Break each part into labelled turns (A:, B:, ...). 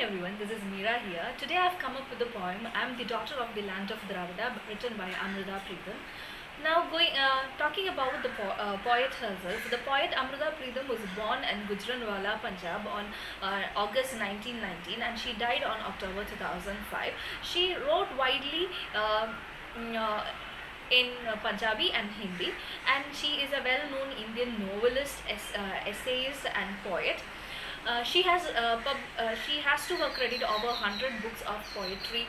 A: everyone, this is Meera here. Today I have come up with a poem, I am the daughter of the land of Dravida, written by Amrita Preetham. Now, talking about the poet herself, the poet Amrita Preetham was born in Gujranwala, Punjab on August 1919 and she died on October 2005. She wrote widely mm, uh, in Punjabi and Hindi, and she is a well-known Indian novelist, essayist, and poet. She has to her credit over 100 books of poetry,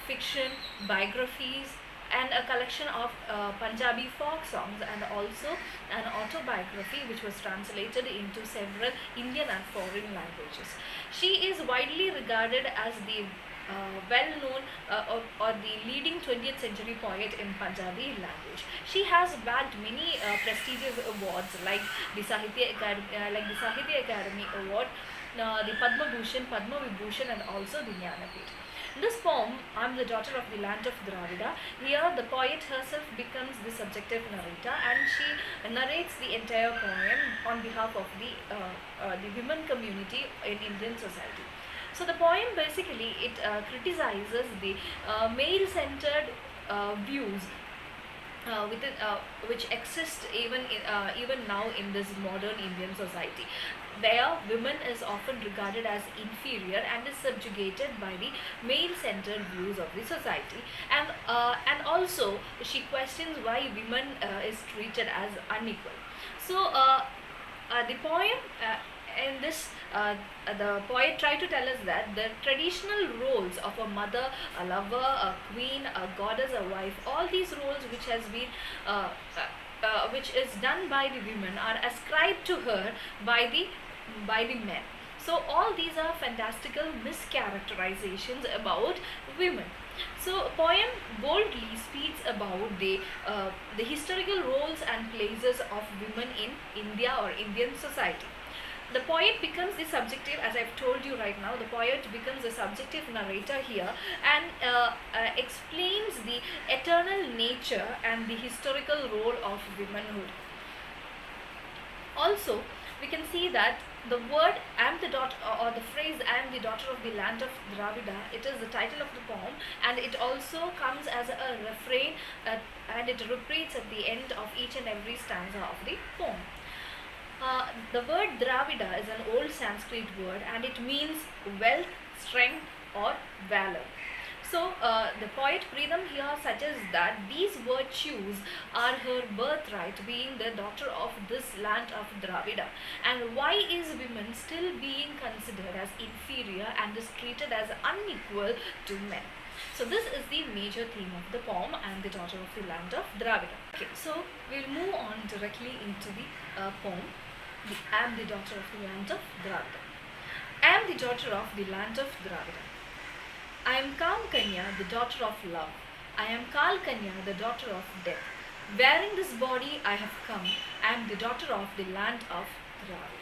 A: fiction, biographies, and a collection of Punjabi folk songs, and also an autobiography which was translated into several Indian and foreign languages. She is widely regarded as the well-known or the leading 20th century poet in Punjabi language. She has bagged many prestigious awards like the Sahitya Academy Award, the Padma Bhushan, Padma Vibhushan, and also the Jnanapith. In this poem, I am the daughter of the land of Dravida. Here, the poet herself becomes the subjective narrator, and she narrates the entire poem on behalf of the women community in Indian society. So the poem basically it criticizes the male-centered views which exist even now in this modern Indian society, where women is often regarded as inferior and is subjugated by the male-centered views of the society, and also she questions why women is treated as unequal. So the poem in this the poet tried to tell us that the traditional roles of a mother, a lover, a queen, a goddess, a wife, all these roles which has been which is done by the women are ascribed to her by the men. So all these are fantastical mischaracterizations about women. So poem boldly speaks about the historical roles and places of women in India or Indian society. The poet becomes the subjective, as I've told you right now, the poet becomes the subjective narrator here, and explains the eternal nature and the historical role of womanhood. Also, we can see that the word I am the daughter, or the phrase I am the daughter of the land of Dravida, it is the title of the poem, and it also comes as a refrain, and it repeats at the end of each and every stanza of the poem. The word Dravida is an old Sanskrit word, and it means wealth, strength, or valor. So, the poet Preetham here suggests that these virtues are her birthright, being the daughter of this land of Dravida. And why is women still being considered as inferior and is treated as unequal to men? So this is the major theme of the poem, I am the daughter of the land of Dravida. Okay, so we'll move on directly into the poem. I am the daughter of the land of Dravida. I am the daughter of the land of Dravida. I am Kam Kanya, the daughter of love. I am Kal Kanya, the daughter of death. Wearing this body I have come. I am the daughter of the land of Dravida.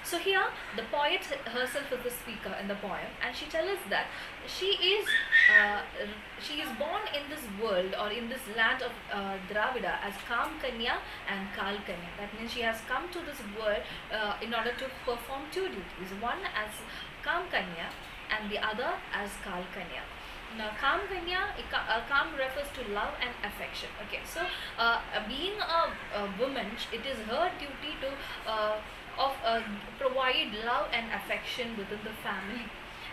A: So here the poet herself is the speaker in the poem, and she tells us that she is born in this world or in this land of Dravida as Kam Kanya and Kal Kanya. That means she has come to this world in order to perform two duties, one as Kam Kanya and the other as Kal Kanya. Now, Kam Kanya, Kam refers to love and affection. Okay, so being a woman, it is her duty to provide love and affection within the family,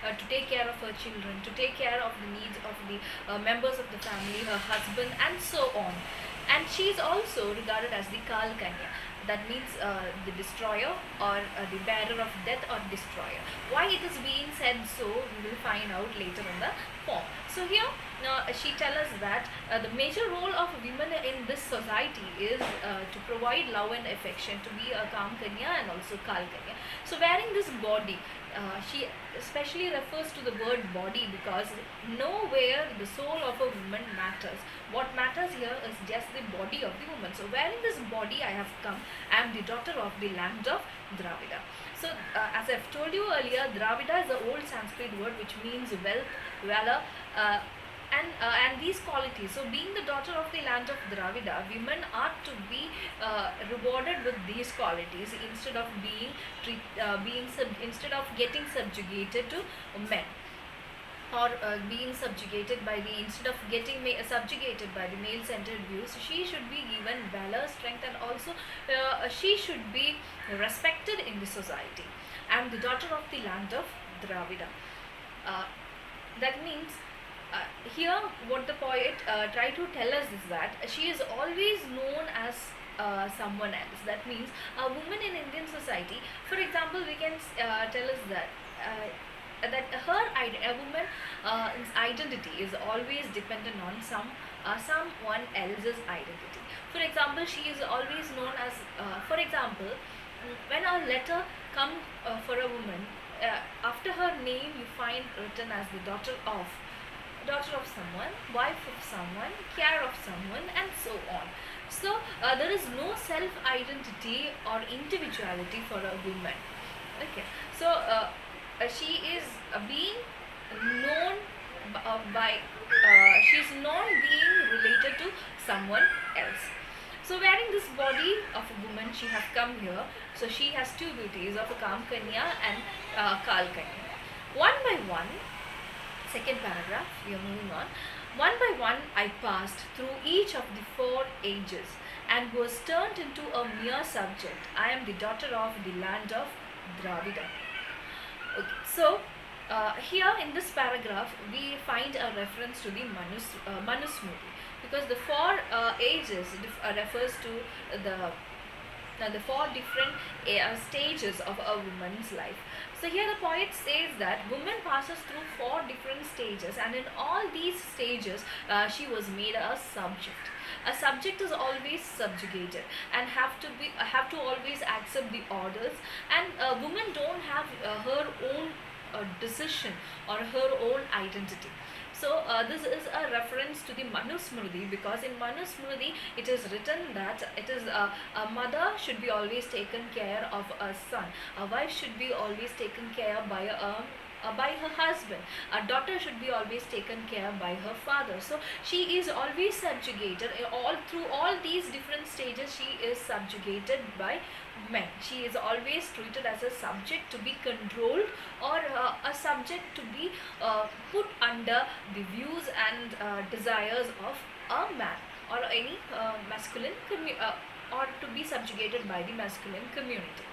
A: to take care of her children, to take care of the needs of the members of the family, her husband, and so on. And she is also regarded as the Kal Kanya. That means the destroyer, or the bearer of death or destroyer. Why it is being said so, we will find out later in the poem. So here she tells us that the major role of women in this society is to provide love and affection, to be a Kam Kanya and also Kal Kanya. So wearing this body, she especially refers to the word body because nowhere the soul of a woman matters. What matters here is just the body of the woman. So wearing this body I have come. I am the daughter of the land of Dravida. So as I've told you earlier, Dravida is the old Sanskrit word which means wealth, valor, and these qualities. So being the daughter of the land of Dravida, women are to be rewarded with these qualities instead of instead of getting subjugated to men, or being subjugated by the instead of getting subjugated by the male centered views. She should be given valor, strength, and also she should be respected in the society. I am the daughter of the land of Dravida. uh, that means here what the poet tried to tell us is that she is always known as someone else. That means a woman in Indian society, for example, we can tell us that a woman identity is always dependent on someone else's identity. For example, she is always known as for example, when a letter come for a woman, after her name you find written as the daughter of someone, wife of someone, care of someone, and so on. So there is no self identity or individuality for a woman. Okay, so she is being known by she's known being related to someone else. So wearing this body of a woman, she has come here. So she has two beauties of a Kam Kanya and Kal Kanya. One by one, second paragraph, we are moving on. One by one I passed through each of the four ages and was turned into a mere subject. I am the daughter of the land of Dravida. Okay, so here in this paragraph we find a reference to the Manusmriti, because the four ages refers to the four different stages of a woman's life. So here the poet says that woman passes through four different stages, and in all these stages she was made a subject. A subject is always subjugated and have to always accept the orders, and women don't have her own decision or her own identity. So this is a reference to the Manusmriti, because in Manusmriti it is written that it is a mother should be always taken care of a son, a wife should be always taken care by her husband, a daughter should be always taken care by her father. So she is always subjugated through all these different stages. She is subjugated by men. She is always treated as a subject to be controlled, or a subject to be put under the views and desires of a man or any masculine or to be subjugated by the masculine community.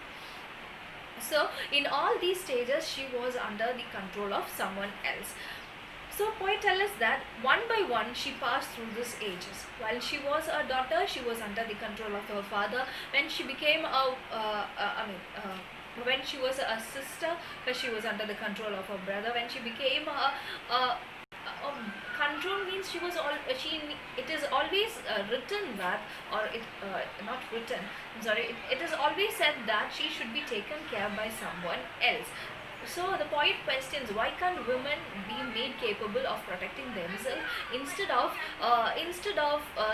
A: So in all these stages she was under the control of someone else. So poet tells us that one by one she passed through these ages. While she was a daughter, she was under the control of her father. When she became when she was a sister, she was under the control of her brother. When she became a control means she was it is always written that, or it not written, sorry, it is always said that she should be taken care by someone else. So the poet questions, why can't women be made capable of protecting themselves instead of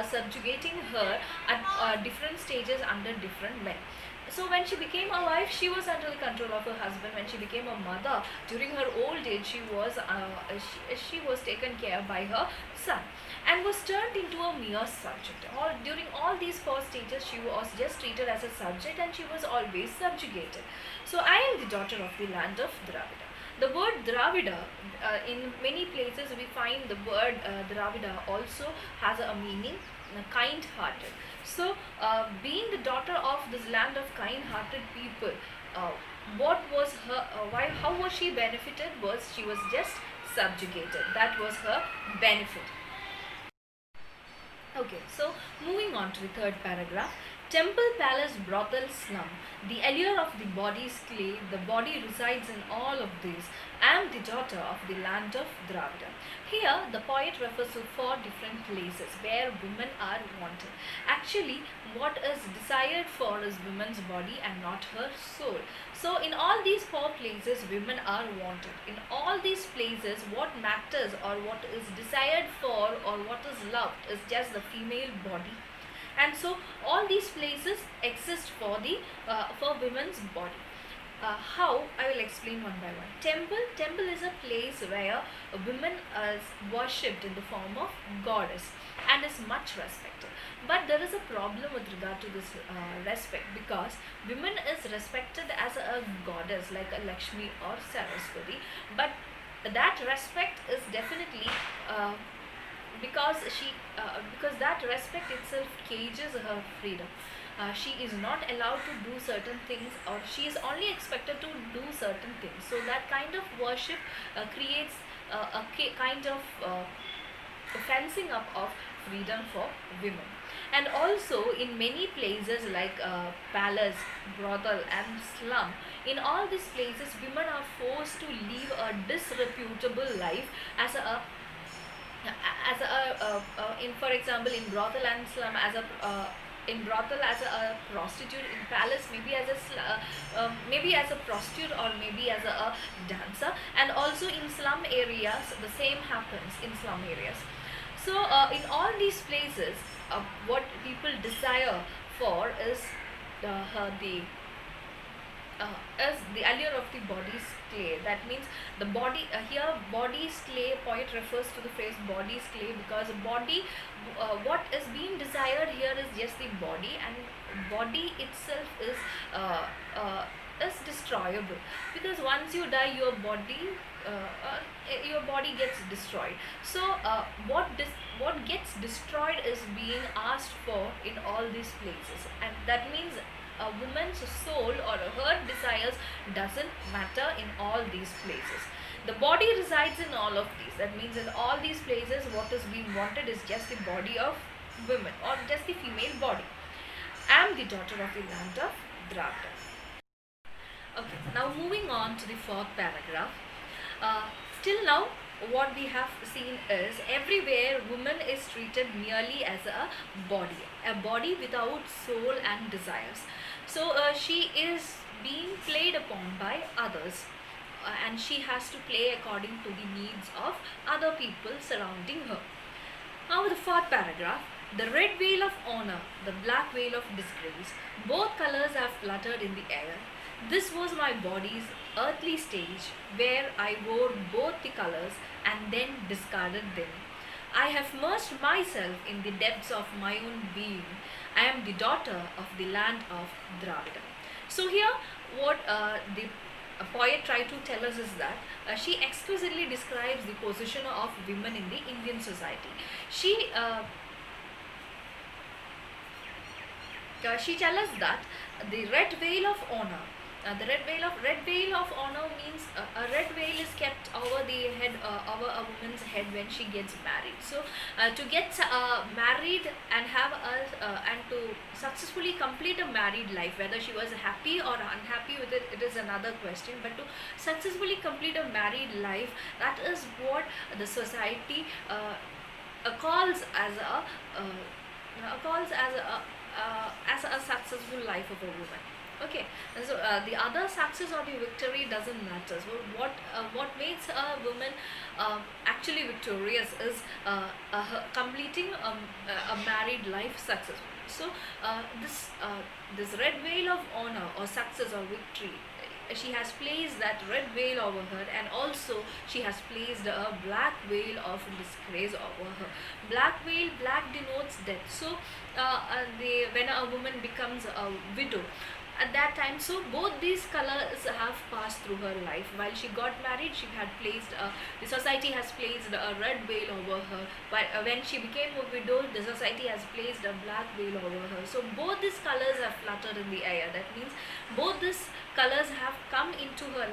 A: subjugating her at different stages under different men. So when she became a wife, she was under the control of her husband. When she became a mother, during her old age, she was taken care by her son and was turned into a mere subject. During all these four stages, she was just treated as a subject, and she was always subjugated. So I am the daughter of the land of Dravida. The word Dravida, in many places we find the word Dravida also has a meaning, kind-hearted. So being the daughter of this land of kind-hearted people, what was her how was she benefited? Was she was just subjugated. That was her benefit. Okay, so moving on to the third paragraph. Temple, palace, brothel, slum, the allure of the body's clay, the body resides in all of these. I am the daughter of the land of Dravida. Here, the poet refers to four different places where women are wanted. Actually, what is desired for is women's body and not her soul. So, in all these four places, women are wanted. In all these places, what matters or what is desired for or what is loved is just the female body. And so all these places exist for women's body. How, I will explain one by one. Temple is a place where a woman is worshipped in the form of goddess and is much respected. But there is a problem with regard to this respect, because women is respected as a goddess like a Lakshmi or Saraswati, but that respect is definitely uh, because that respect itself cages her freedom. She is not allowed to do certain things, or she is only expected to do certain things. So that kind of worship creates kind of fencing up of freedom for women. And also in many places like palace, brothel and slum, in all these places women are forced to live a disreputable life as a in, for example, in brothel and slum as a in brothel as a prostitute, in palace maybe as a maybe as a prostitute, or maybe as a dancer. And also in slum areas the same happens in slum areas. So in all these places, what people desire for is the as the allure of the body's clay. That means the body, here body's clay, poet refers to the phrase body's clay, because body, what is being desired here is just the body, and body itself is destroyable, because once you die your body gets destroyed. So what gets destroyed is being asked for in all these places, and that means a woman's soul or her desires doesn't matter in all these places. The body resides in all of these. That means in all these places what is being wanted is just the body of women, or just the female body. I am the daughter of the land of Dravida. Okay, now moving on to the fourth paragraph. Till now, what we have seen is everywhere woman is treated merely as a body without soul and desires. So she is being played upon by others, and she has to play according to the needs of other people surrounding her. Now, the fourth paragraph. The red veil of honor, the black veil of disgrace, both colors have fluttered in the air. This was my body's earthly stage, where I wore both the colors and then discarded them. I have merged myself in the depths of my own being. I am the daughter of the land of Dravida. So here, what the poet tried to tell us is that she exquisitely describes the position of women in the Indian society. She tells us that the red veil of honor, red veil of honor means a red veil is kept over the head, over a woman's head when she gets married. So to get married and have a and to successfully complete a married life, whether she was happy or unhappy with it, it is another question. But to successfully complete a married life, that is what the society calls as a calls as a successful life of a woman. Okay, and so the other success or the victory doesn't matter. So what makes a woman actually victorious is completing a married life successfully. So this red veil of honor or success or victory, she has placed that red veil over her, and also she has placed a black veil of disgrace over her. Black veil, black denotes death. So when a woman becomes a widow at that time, so both these colors have passed through her life. While she got married, she had placed the society has placed a red veil over her, while when she became a widow, the society has placed a black veil over her. So both these colors have fluttered in the air. That means both these colors have come into her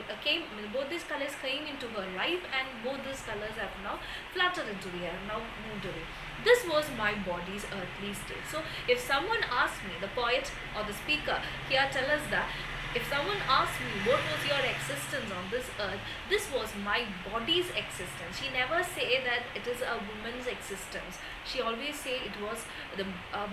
A: both these colors came into her life, and both these colors have now fluttered into the air, now moved away. This was my body's earthly state. So if someone asks me, the poet or the speaker here tell us that if someone asks me what was your existence on this earth, this was my body's existence. She never say that it is a woman's existence. She always say it was the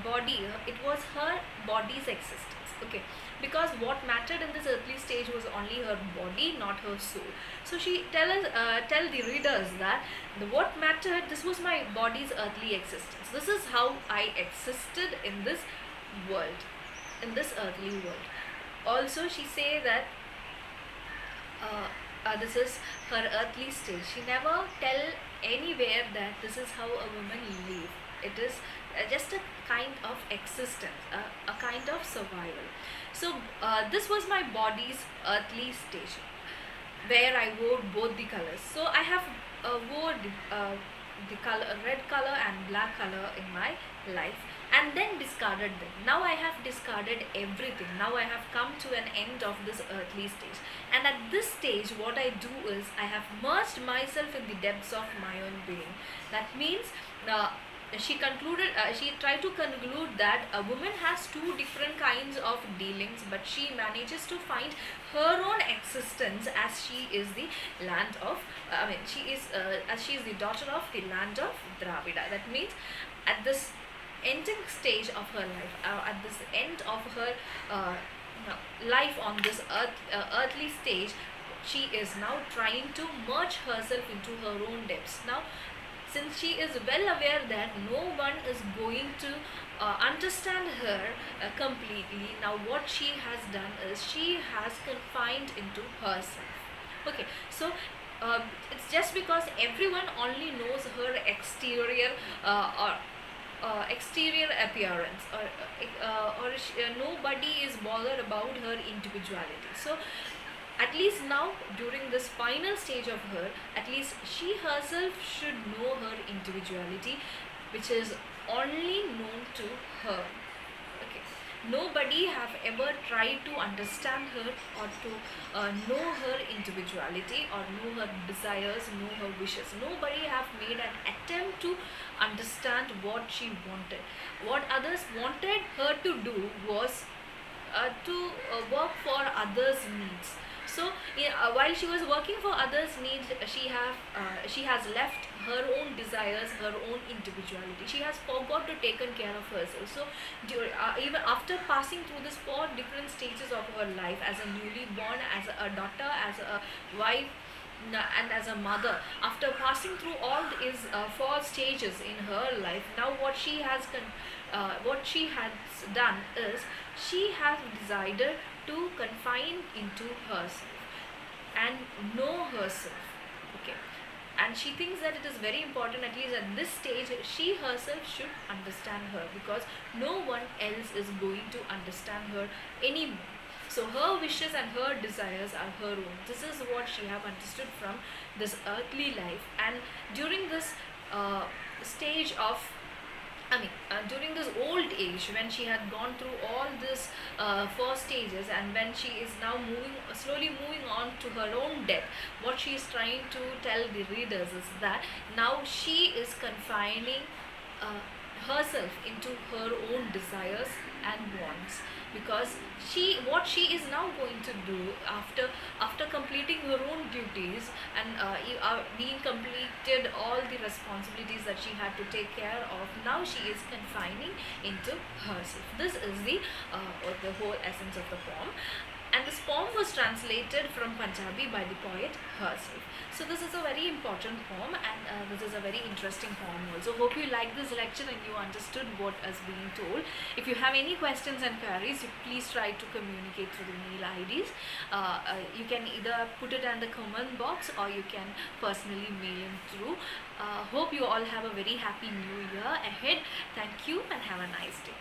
A: body, it was her body's existence. Okay, because what mattered in this earthly stage was only her body, not her soul. So she tell the readers that what mattered, this was my body's earthly existence. This is how I existed in this world, in this earthly world. Also she say that uh, this is her earthly stage. She never tell anywhere that this is how a woman live. It is just a kind of existence, a kind of survival. So this was my body's earthly stage, where I wore both the colors. So I have wore the color red color and black color in my life, and then discarded them. Now I have discarded everything. Now I have come to an end of this earthly stage. And at this stage, what I do is I have merged myself in the depths of my own being. That means uh, she tried to conclude that a woman has two different kinds of dealings, but she manages to find her own existence as she is the land of she is as she is the daughter of the land of Dravida. That means at this ending stage of her life, at this end of her uh, life on this earthly stage, she is now trying to merge herself into her own depths. Now, since she is well aware that no one is going to understand her completely, now what she has done is she has confined into herself. Okay, so it's just because everyone only knows her exterior exterior appearance, or nobody is bothered about her individuality. So at least now, during this final stage of her, at least she herself should know her individuality, which is only known to her. Okay, nobody have ever tried to understand her or to know her individuality or know her desires, know her wishes. Nobody have made an attempt to understand what she wanted. What others wanted her to do was to work for others needs. So while she was working for others needs, she has left her own desires, her own individuality. She has forgot to taken care of herself. So even after passing through this four different stages of her life, as a newly born, as a daughter, as a wife, and as a mother, after passing through all these four stages in her life, now what she has done is she has decided to confine into herself and know herself. Okay, and she thinks that it is very important, at least at this stage, she herself should understand her, because no one else is going to understand her anymore. So her wishes and her desires are her own. This is what she have understood from this earthly life. And during this stage of during this old age, when she had gone through all this four stages, and when she is now slowly moving on to her own death, what she is trying to tell the readers is that now she is confining uh, herself into her own desires and wants, because what she is now going to do after completing her own duties, and being completed all the responsibilities that she had to take care of, now she is confining into herself. This is the whole essence of the poem, and this poem was translated from Punjabi by the poet herself. So this is a very important poem, and this is a very interesting poem also. Hope you liked this lecture and you understood what is being told. If you have any questions and queries, you please try to communicate through the mail IDs. You can either put it in the comment box, or you can personally mail them through. Hope you all have a very happy new year ahead. Thank you and have a nice day.